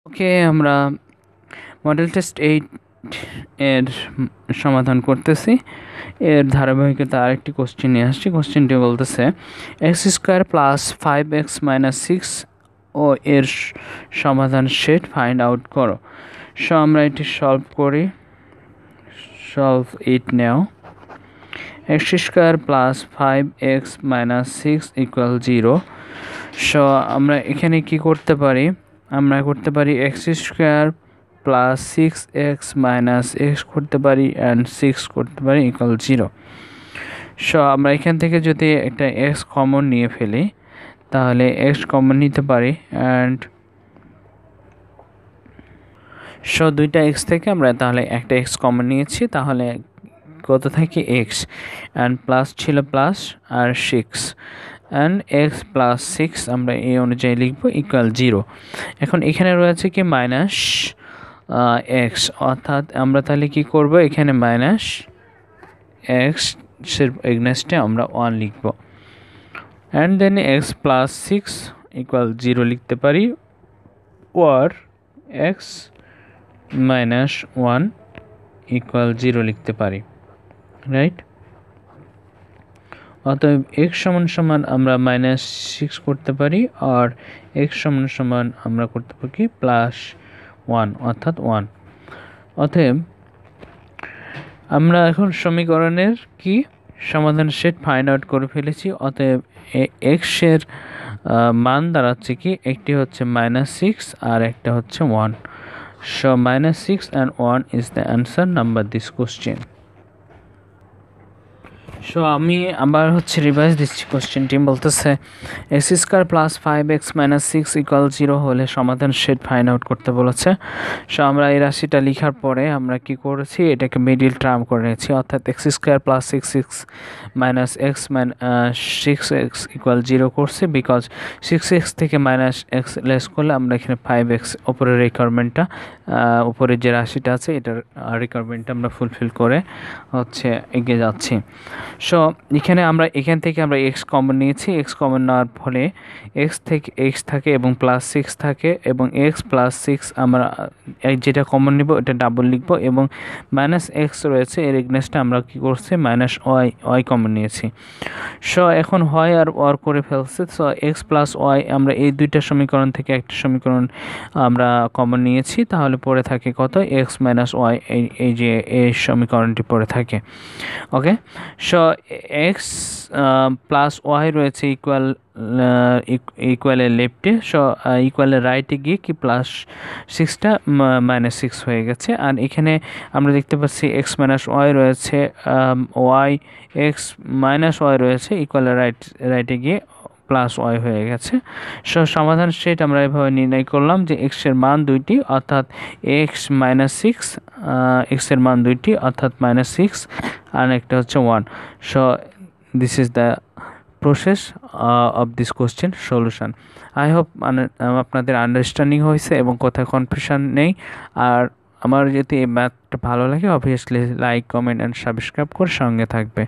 ওকে, আমরা model test 8 এর সমাধান করতেছি। এর ধারাবাহিকতা আরেকটি কোশ্চেন নিয়ে আসছি। কোশ্চেনটি বলতেছে x² প্লাস 5x মাইনাস 6 ও এর সমাধান সেট ফাইন্ড আউট করো। সো আমরা এটি সলভ করি। Solve it now. x² plus 5x minus 6 equal 0। So আমরা এখানে কি করতে পারি? আমরা করতে পারি x² plus 6x minus x করতে পারি অ্যান্ড 6 করতে পারি ইকুয়াল 0। সো আমরা এখান থেকে যদি একটা x কমন নিয়ে ফেলি তাহলে x কমন নিতে পারি অ্যান্ড সো দুইটা x থেকে আমরা তাহলে একটা x কমন নিয়েছি, তাহলে কত থাকে x অ্যান্ড প্লাস ছিল প্লাস আর 6 অ্যান্ড x প্লাস 6 আমরা এই অনুযায়ী লিখব ইকুয়াল 0। এখন এখানে রয়েছে কি মাইনাস x, অর্থাৎ আমরা তাহলে কি করব, এখানে মাইনাস x এর এগনেস্টে আমরা 1 লিখব and then x plus 6 equal 0 লিখতে পারি, ওর x মাইনাস 1 ইকুয়াল 0 লিখতে পারি, রাইট? অতএব x সমান সমান আমরা মাইনাস 6 করতে পারি আর x সমান সমান আমরা করতে পারি কি প্লাস 1 অর্থাৎ 1। অতএব আমরা এখন সমীকরণের কি সমাধান সেট ফাইন্ড আউট করে ফেলেছি। অতএব x এর মান দাঁড়াচ্ছে কি, একটি হচ্ছে -6 আর একটা হচ্ছে 1। So -6 and 1 is the answer number this question. So আমি আবার হচ্ছে রিভাইজ দিচ্ছি। কোশ্চেনটি বলতেছে x² plus 5x minus 6 equal 0 হলে সমাধান সেট ফাইন্ড আউট করতে বলেছে। সো আমরা এই রাশিটা লেখার পরে আমরা কি করেছি, এটাকে মিডিল টার্ম করে নিয়েছি, অর্থাৎ x² plus 6x minus x 6x equal 0 করছি, বিকজ 6x থেকে মাইনাস x লেস করলে আমরা এখানে 5x উপরের রিকোয়ারমেন্টটা, উপরের যে রাশিটা আছে এটার রিকোয়ারমেন্টটা আমরা ফুলফিল করে হচ্ছে এগিয়ে যাচ্ছি। সো এখানে আমরা এখান থেকে আমরা x কমন নিয়েছি, x কমন নেওয়ার ফলে x থেকে x থাকে এবং প্লাস 6 থাকে এবং x প্লাস 6 আমরা যেটা কমন নিব এটা ডাবল লিখব এবং মাইনাস x রয়েছে এর এগনেস্টে আমরা কি করছি মাইনাস y কমন নিয়েছি। সো এখন হয় আর অর করে ফেলছে। সো x প্লাস y আমরা এই দুইটা সমীকরণ থেকে একটা সমীকরণ আমরা কমন নিয়েছি, তাহলে পড়ে থাকে কত x মাইনাস y, এই যে এই সমীকরণটি পড়ে থাকে। ওকে, সো x প্লাস ওয়াই রয়েছে ইকুয়ালের লেফটে, সো ইকুয়ালের রাইটে গিয়ে কি প্লাস 6টা মাইনাস 6 হয়ে গেছে। আর এখানে আমরা দেখতে পাচ্ছি x মাইনাস ওয়াই রয়েছে, ওয়াই x মাইনাস ওয়াই রয়েছে, ইকুয়ালের রাইটে গিয়ে প্লাস ওয়াই হয়ে গেছে। সো সমাধান সেট আমরা এভাবে নির্ণয় করলাম যে x এর মান দুইটি অর্থাৎ x মাইনাস 6, x এর মান দুইটি অর্থাৎ মাইনাস 6 আর একটা হচ্ছে 1। So this is the process of this question solution. I hope আপনাদের আন্ডারস্ট্যান্ডিং হয়েছে এবং কোথায় কনফিউশন নেই। আর আমার যদি এই ম্যাথটা ভালো লাগে obviously like, comment and subscribe করে সঙ্গে থাকবে।